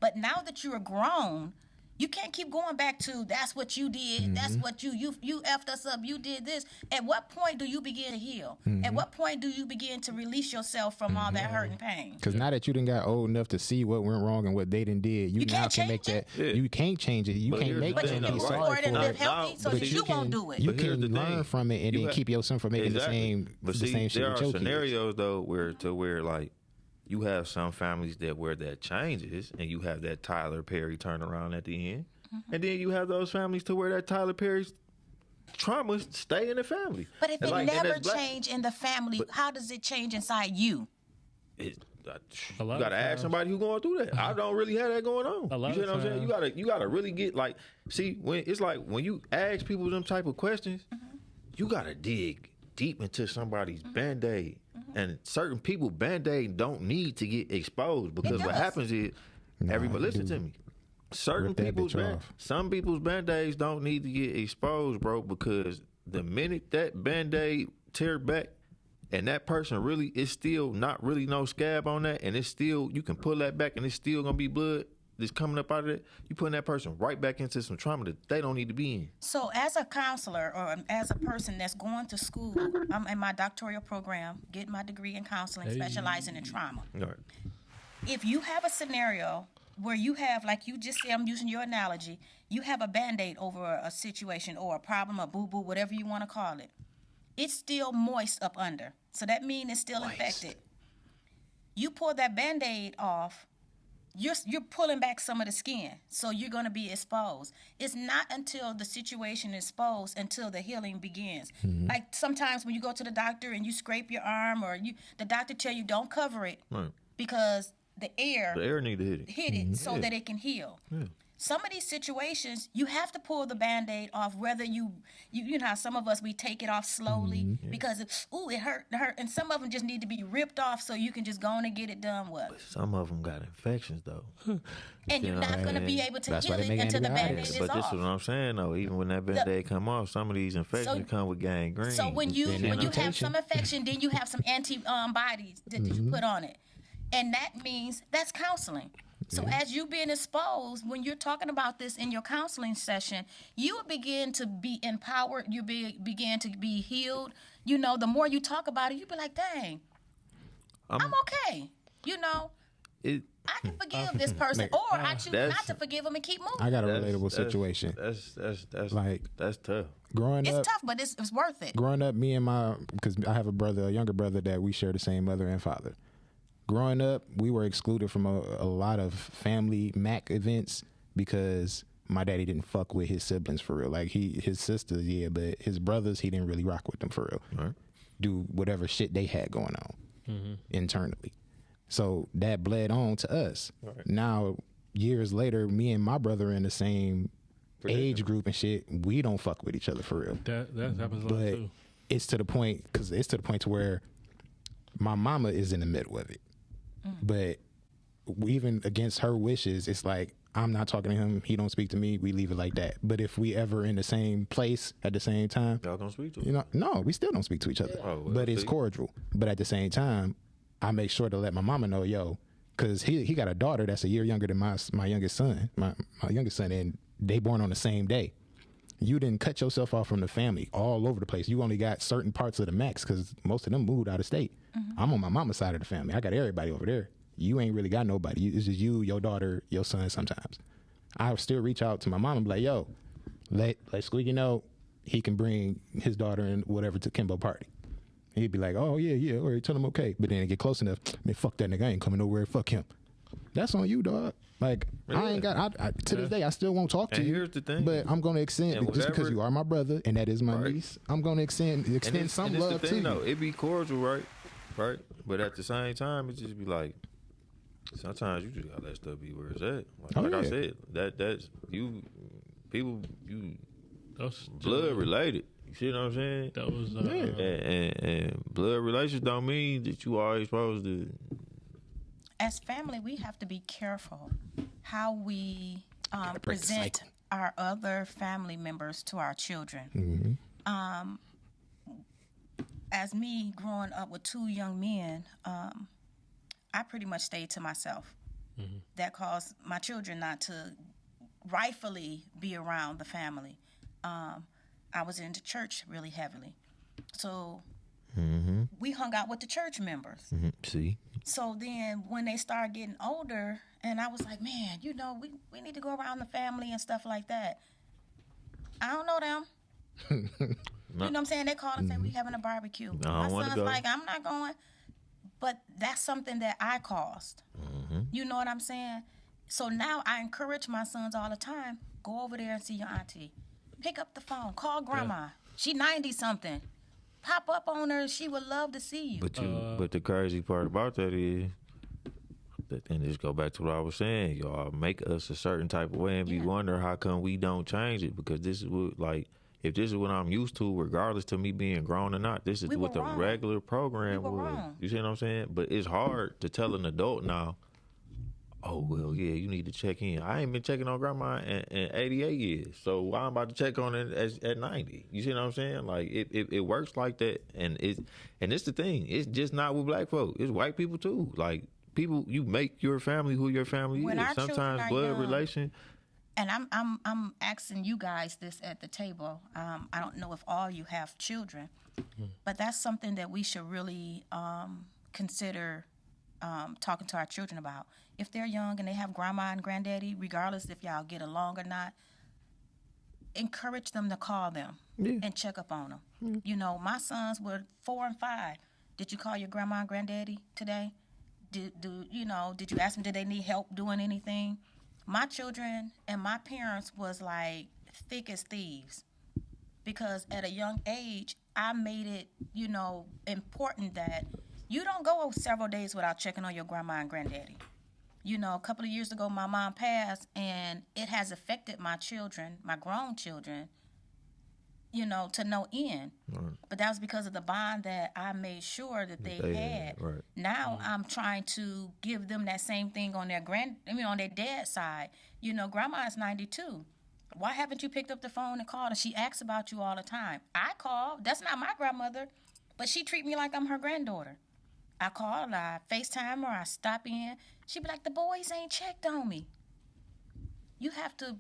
But now that you're grown, you can't keep going back to that's what you did, that's what you effed us up, you did this. At what point do you begin to heal? At what point do you begin to release yourself from all that hurt and pain? Because now that you done got old enough to see what went wrong and what they done did, you now can't can make change that. it. You can't change it. You But can't here's make the But them you be can sorry work it and for live it. healthy so but that you won't do it. You But here's can the learn thing. from it and You then have- keep yourself from making Exactly. the same shit there with are your kids. scenarios though where like you have some families where that changes and you have that Tyler Perry turnaround at the end, and then you have those families to where that Tyler Perry's trauma stay in the family. But if And it like- and never as black- changed in the family, how does it change inside you? It, A lot you gotta of ask times. somebody who's going through that. I don't really have that going on. A lot You see of what I'm saying? times. You gotta really get like, see, when it's like when you ask people them type of questions, you gotta dig deep into somebody's band-aid. And certain people band-aid don't need to get exposed because what does. happens is everybody it listen do. to me. Certain Rip that people's bitch off. some people's band-aids don't need to get exposed, bro, because the minute that band-aid tear back and that person really is still not really no scab on that, and it's still, you can pull that back and it's still gonna be blood that's coming up out of it, you putting that person right back into some trauma that they don't need to be in. So as a counselor or as a person that's going to school, I'm in my doctoral program, getting my degree in counseling, specializing in trauma. All right. If you have a scenario where you have, like you just said, I'm using your analogy, you have a Band-Aid over a situation or a problem, a boo-boo, whatever you want to call it. It's still moist up under. So that means it's still infected. You pull that Band-Aid off, you're pulling back some of the skin, so you're going to be exposed. It's not until the situation is exposed until the healing begins. Like sometimes when you go to the doctor and you scrape your arm, or the doctor tell you don't cover it because the air need to hit it. So that it can heal. Some of these situations, you have to pull the Band-Aid off, whether you know how some of us, we take it off slowly because, it hurt. And some of them just need to be ripped off so you can just go on and get it done with. But some of them got infections, though. And you're not going to be able to heal it until the Band-Aid is But off. this is what I'm saying, though. Even when that Band-Aid come off, some of these infections come with gangrene. So when you have some infection, then you have some antibodies that you put on it. And that means that's counseling. So as you being exposed, when you're talking about this in your counseling session, you will begin to be empowered. You begin to be healed. You know, the more you talk about it, you be like, dang, I'm okay. You know, I can forgive this person, or I choose not to forgive them and keep moving. I got a relatable situation. That's like, that's tough. Growing up, it's tough, but it's worth it. Growing up, me and because I have a younger brother that we share the same mother and father. Growing up, we were excluded from a lot of family MAC events because my daddy didn't fuck with his siblings for real. Like his sisters, but his brothers, he didn't really rock with them for real. Right. Do whatever shit they had going on internally. So that bled on to us. Right. Now, years later, me and my brother are in the same age group and shit. We don't fuck with each other for real. That happens a lot but too. It's to the point to where my mama is in the middle of it. But even against her wishes, it's like, I'm not talking to him, he don't speak to me, we leave it like that. But if we ever in the same place at the same time, y'all don't speak to each other. No, we still don't speak to each other. Oh, well, but it's cordial. But at the same time, I make sure to let my mama know, because he got a daughter that's a year younger than my youngest son, my youngest son, and they born on the same day. You didn't cut yourself off from the family all over the place. You only got certain parts of the max because most of them moved out of state. I'm on my mama's side of the family. I got everybody over there. You ain't really got nobody. It's just you, your daughter, your son sometimes. I still reach out to my mom and be like, let Squeaky know he can bring his daughter and whatever to Kimbo party. And he'd be like, oh, yeah, or tell him okay. But then it get close enough, man, fuck that nigga, I ain't coming nowhere, fuck him. That's on you, dog. Like, I ain't got, to this day, I still won't talk to you. Here's the thing. But I'm going to extend, just because you are my brother and that is my niece, I'm going to extend some love to you. Though, it be cordial, right? But at the same time, it just be like, sometimes you just gotta let stuff be where it's at. I said, that's you people, that's blood related. You see what I'm saying? That was and blood relations don't mean that you always supposed to. As family, we have to be careful how we present our other family members to our children. As me growing up with two young men, I pretty much stayed to myself. That caused my children not to rightfully be around the family. I was into church really heavily. So we hung out with the church members. See? So then when they started getting older, and I was like, man, we need to go around the family and stuff like that. I don't know them. You know what I'm saying? They call and say, we having a barbecue. My son's like, I'm not going. But that's something that I caused. You know what I'm saying? So now I encourage my sons all the time, go over there and see your auntie. Pick up the phone, call grandma. She 90-something. Pop up on her. She would love to see you. But the crazy part about that is, and this go back to what I was saying, y'all make us a certain type of way and be wondering how come we don't change it, because this is what, like, if this is what I'm used to, regardless to me being grown or not, this is what the regular program was. You see what I'm saying? But it's hard to tell an adult now, oh, well, yeah, you need to check in. I ain't been checking on grandma in 88 years, so why I'm about to check on it at 90? You see what I'm saying? Like, it works like that, and it's the thing. It's just not with black folk. It's white people, too. Like, people, you make your family who your family is. Sometimes blood relation. And I'm asking you guys this at the table. I don't know if all you have children, but that's something that we should really consider talking to our children about. If they're young and they have grandma and granddaddy, regardless if y'all get along or not, encourage them to call them and check up on them. You know, my sons were 4 and 5. Did you call your grandma and granddaddy today? did you ask them, did they need help doing anything? My children and my parents was like thick as thieves, because at a young age, I made it, important that you don't go several days without checking on your grandma and granddaddy. A couple of years ago, my mom passed, and it has affected my children, my grown children, to no end. Right. But that was because of the bond that I made sure that they had. Right. Now I'm trying to give them that same thing on their on their dad's side. Grandma is 92. Why haven't you picked up the phone and called? And she asks about you all the time. I call. That's not my grandmother, but she treat me like I'm her granddaughter. I call, I FaceTime her, I stop in. She be like, the boys ain't checked on me. We have to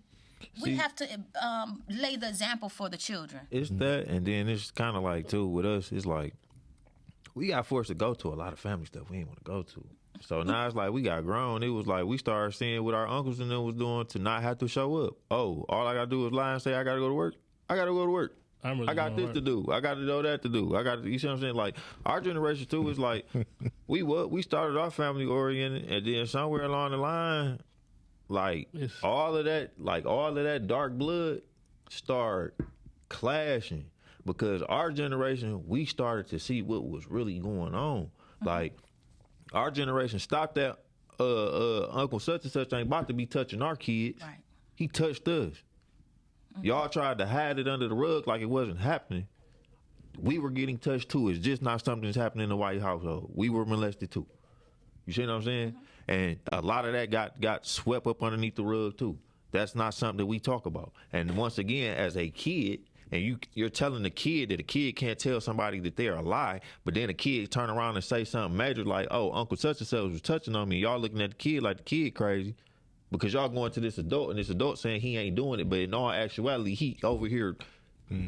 lay the example for the children. It's that, and then it's kind of like, too, with us, it's like, we got forced to go to a lot of family stuff we ain't want to go to. So now it's like we got grown. It was like we started seeing what our uncles and them was doing to not have to show up. Oh, all I got to do is lie and say, I got to go to work. I got to go to work. I got this to do. I got to know that to do. You see what I'm saying? Like, our generation, too, is like, we started our family oriented, and then somewhere along the line, like, all of that dark blood started clashing, because our generation, we started to see what was really going on. Like, our generation stopped that Uncle such and such ain't about to be touching our kids. Right. He touched us. Y'all tried to hide it under the rug like it wasn't happening. We were getting touched too. It's just not something that's happening in the White household. We were molested too. You see what I'm saying? And a lot of that got swept up underneath the rug too. That's not something that we talk about. And once again, as a kid, and you're telling the kid that a kid can't tell somebody that they're a lie, but then a kid turn around and say something major like, oh, Uncle such and such was touching on me. Y'all looking at the kid like the kid crazy. Because y'all going to this adult, and this adult saying he ain't doing it, but in all actuality, he over here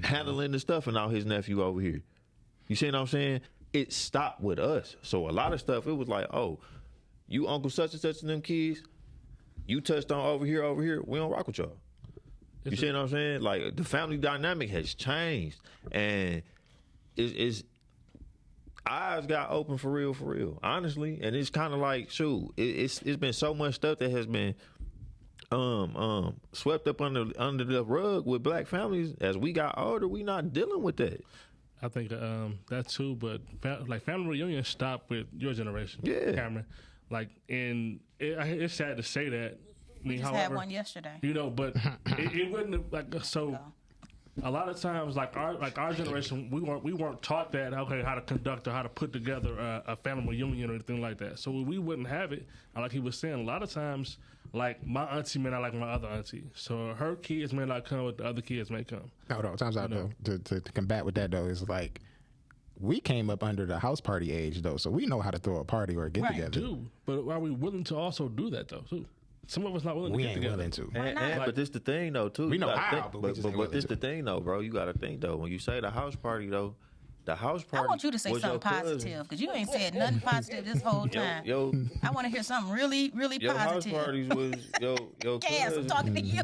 handling the stuff, and now his nephew over here. You see what I'm saying? It stopped with us. So a lot of stuff, it was like, oh, you Uncle such and such and them kids, you touched on over here, we don't rock with y'all. You see what I'm saying? Like, the family dynamic has changed, and it's eyes got open for real, honestly. And it's kind of like, shoot, it's been so much stuff that has been swept up under the rug with black families. As we got older, we not dealing with that. I think that too, but family reunion stopped with your generation, Cameron. Like, and it's sad to say that. I mean, we just had one yesterday. But it wouldn't have, like, so. No. A lot of times, like our generation, we weren't taught that, okay, how to conduct or how to put together a family reunion or anything like that. So we wouldn't have it. Like he was saying, a lot of times, like, my auntie may not like my other auntie, so her kids may not come, but the other kids may come. No, times out though. To combat with that though is like, we came up under the house party age though, so we know how to throw a party or a get together. Too, but are we willing to also do that though too? Some of us not willing to get together. Willing to. But this the thing though too. We know how, but this the thing though, bro. You got to think though. When you say the house party though, the house party. I want you to say something positive, because you ain't said nothing positive this whole time. I want to hear something really, really positive. House parties was yo. Cass, I'm talking to you.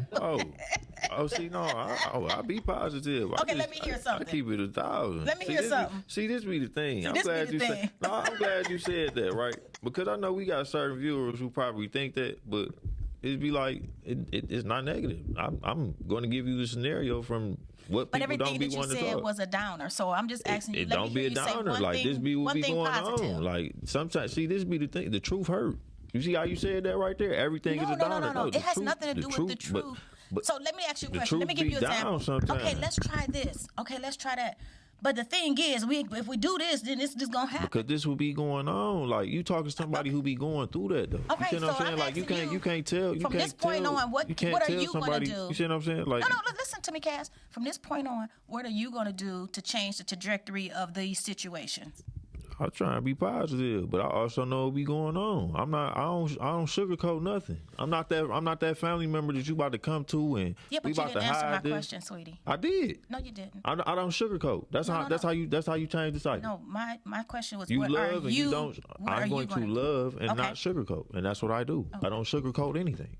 See, no, I be positive. Okay, let me hear something. I keep it 1,000. Let me hear something. This be the thing. I'm glad you said. No, I'm glad you said that, right? Because I know we got certain viewers who probably think that, but it'd be like it's not negative. I'm going to give you the scenario from what but people don't be wanting to talk. But everything that you said was a downer, so I'm just asking you. It don't be a downer. Like, this be what be going on. Like, sometimes, see, this be the thing. The truth hurt. You see how you said that right there? Everything is a downer. No. It has nothing to do with the truth. So let me ask you a question. Let me give you an example. Okay, let's try this. Okay, let's try that. But the thing is, if we do this, then this is gonna happen. Because this will be going on. Like, you talking to somebody who be going through that though. Okay, you see what I'm saying? Like, you can't tell. From this point on, what are you gonna do? You see what I'm saying? Like, no, listen to me, Cass. From this point on, what are you gonna do to change the trajectory of these situations? I try and be positive, but I also know what be going on. I don't sugarcoat nothing. I'm not that family member that you about to come to and but we about you didn't to answer hide my question, sweetie. I did. No, you didn't. I don't sugarcoat. That's how you change the cycle. No, my question was, you what love are and you don't. I'm going to love and okay. not sugarcoat, and that's what I do. Okay. I don't sugarcoat anything.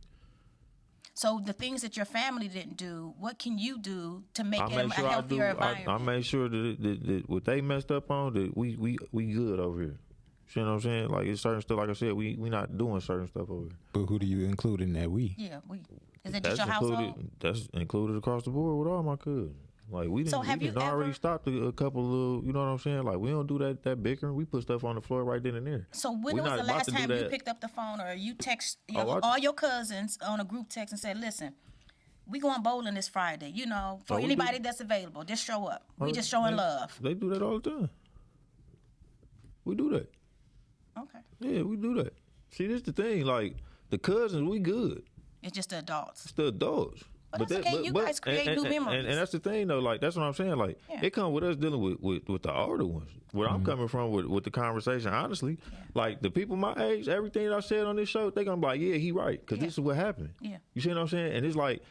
So the things that your family didn't do, what can you do to make it a healthier environment? I made sure that what they messed up on, that we good over here. You know what I'm saying? Like it's certain stuff. Like I said, we not doing certain stuff over here. But who do you include in that we? Yeah, we. Is it just your household? That's included across the board with all my cousins. Like we didn't, So have we you didn't already ever- stopped a couple of little, you know what I'm saying? Like we don't do that bickering. We put stuff on the floor right then and there. So when We was not the about last to do time you that. picked up the phone or you text I- all your cousins on a group text and said, listen, we going bowling this Friday, you know, for Oh, we anybody do. that's available, just show up. We Oh, just showing they- love. They do that all the time. We do that. Okay. Yeah, we do that. See, this the thing. Like the cousins, we good. It's just the adults. It's the adults. But that's okay. You guys create new memories. And that's the thing, though. Like that's what I'm saying. Like Yeah. it comes with us dealing with the older ones. Where I'm coming from with the conversation, honestly, like the people my age, everything I said on this show, they gonna be like, yeah, he right, because this is what happened. Yeah. You see what I'm saying? And it's like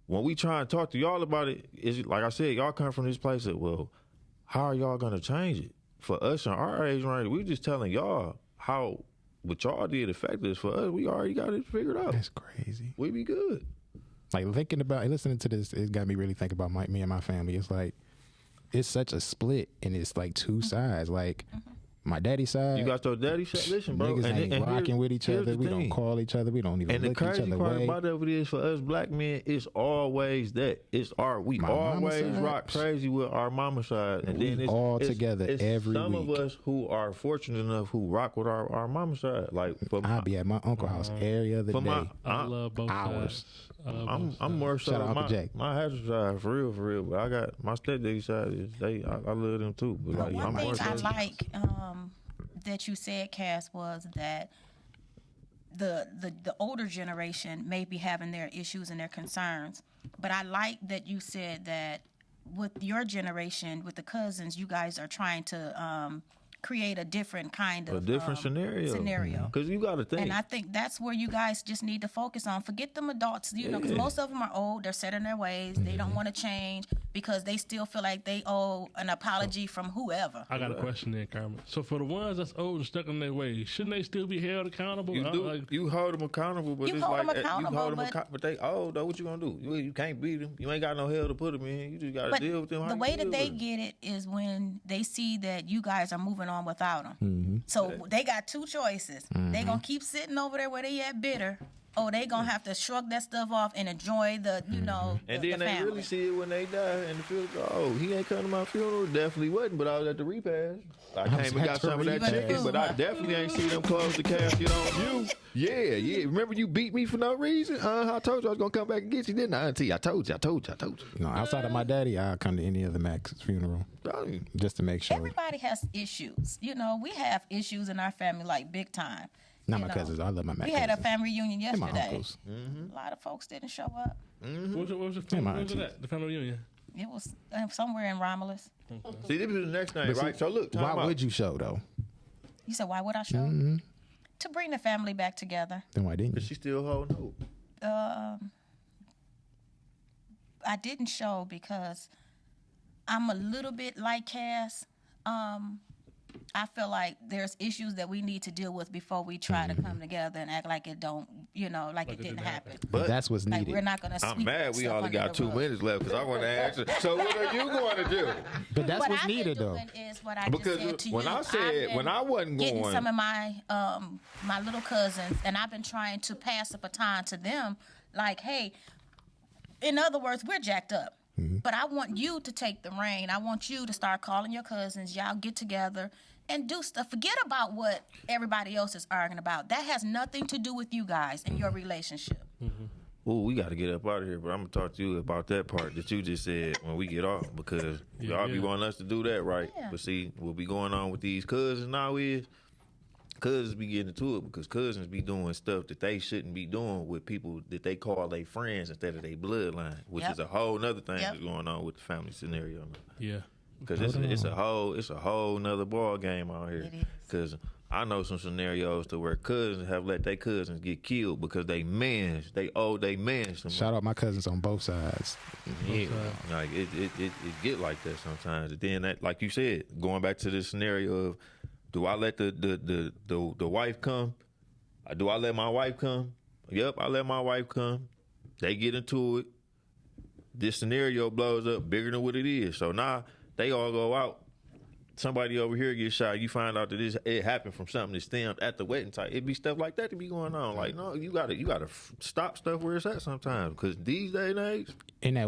when we try and talk to y'all about it, is like I said, y'all come from this place that, well, how are y'all gonna change it? For us in our age range, we just telling y'all how what y'all did affected us. For us, we already got it figured out. That's crazy. We be good. Like thinking about listening to this, it got me really thinking about me and my family. It's like it's such a split, and it's like two sides. Like my daddy's side, You got your daddy shit. Listen, bro. niggas ain't here's- rocking with each here's other. the We don't thing. call each other. We don't even And the look each crazy other part way. about it is, for us black men, it's always that. It's we My mama always side? rock crazy with our mama side, and We then it's all it's- together it's every some week. of us who are fortunate enough who rock with our mama side. Like for I'll be at my uncle's house every other for day. my, I love both Hours. sides. I love both I'm more so Shout out Uncle my Jack. my hazard side for real. But I got my stepdaddy side. I love them too. But like One I'm thing more I so. like that you said, Cass, was that the older generation may be having their issues and their concerns, but I like that you said that with your generation, with the cousins, you guys are trying to create a different kind of A different scenario. Because you got to think. And I think that's where you guys just need to focus on. Forget them adults, you know, because most of them are old. They're set in their ways. They don't want to change because they still feel like they owe an apology from whoever. I got a question there, Carmen. So for the ones that's old and stuck in their ways, shouldn't they still be held accountable? You hold them accountable, but You it's hold like them accountable, but they old though. What you gonna do? You can't beat them. You ain't got no hell to put them in. You just gotta deal with them. How the you way deal that they with 'em. get it is when they see that you guys are moving on without them. So they got two choices. They gonna keep sitting over there where they at bitter, or they gonna have to shrug that stuff off and enjoy the, you know, And the then they family. really see it when they die and the funeral. Oh, he ain't come to my funeral. Definitely wasn't, but I was at the repast. I came and at got the some of that repast. chicken, but I definitely ain't see them close the casket on you. Yeah. Remember you beat me for no reason? I told you I was gonna come back and get you, didn't I, Auntie? I told you. No, outside of my daddy, I'll come to any other Max's funeral just to make sure. Everybody has issues. You know, we have issues in our family, like big time. Not you my know. cousins. I love my Max We had a cousins. family reunion And my yesterday. uncles. A lot of folks didn't show up. what was the Yeah, my what was aunties. that? The family reunion. It was somewhere in Romulus. See, this is the next thing, But see, right? So look, why would you show though? You said, why would I show? To bring the family back together. Then why didn't you? She still holding hope. I didn't show because I'm a little bit like Cass. I feel like there's issues that we need to deal with before we try to come together and act like it don't, you know, like it didn't happen. But that's what's Like needed. we're not gonna. I'm sweep mad we stuff only under got the 2 rug. minutes left because I want to ask her. So what are you going to do? But that's What what's I've been needed though. doing is what I Because just said to when you. I said- I've been when I wasn't getting going- some of my my little cousins, and I've been trying to pass the baton to them. Like, hey, in other words, we're jacked up. But I want you to take the reign. I want you to start calling your cousins. Y'all get together and do stuff. Forget about what everybody else is arguing about. That has nothing to do with you guys and your relationship. Oh, we got to get up out of here, but I'm gonna talk to you about that part that you just said when we get off because y'all be wanting us to do that, right? Yeah. But see, what be going on with these cousins now is cousins be getting into it because cousins be doing stuff that they shouldn't be doing with people that they call their friends instead of their bloodline, which Yep. is a whole nother thing Yep. that's going on with the family scenario now. Yeah. Because it's a whole nother ball game out here. It is. Because I know some scenarios to where cousins have let their cousins get killed because they owe they mans. some Shout out my cousins on both sides. yeah, like it get like that sometimes. And then that, like you said, going back to the scenario of, do I let the wife come? Do I let my wife come? Yep, I let my wife come. They get into it. This scenario blows up bigger than what it is. So now they all go out somebody over here gets shot, you find out that it happened from something that stemmed at the wedding type. It'd be stuff like that to be going on. Like, no, you gotta stop stuff where it's at sometimes, because these days and age, in that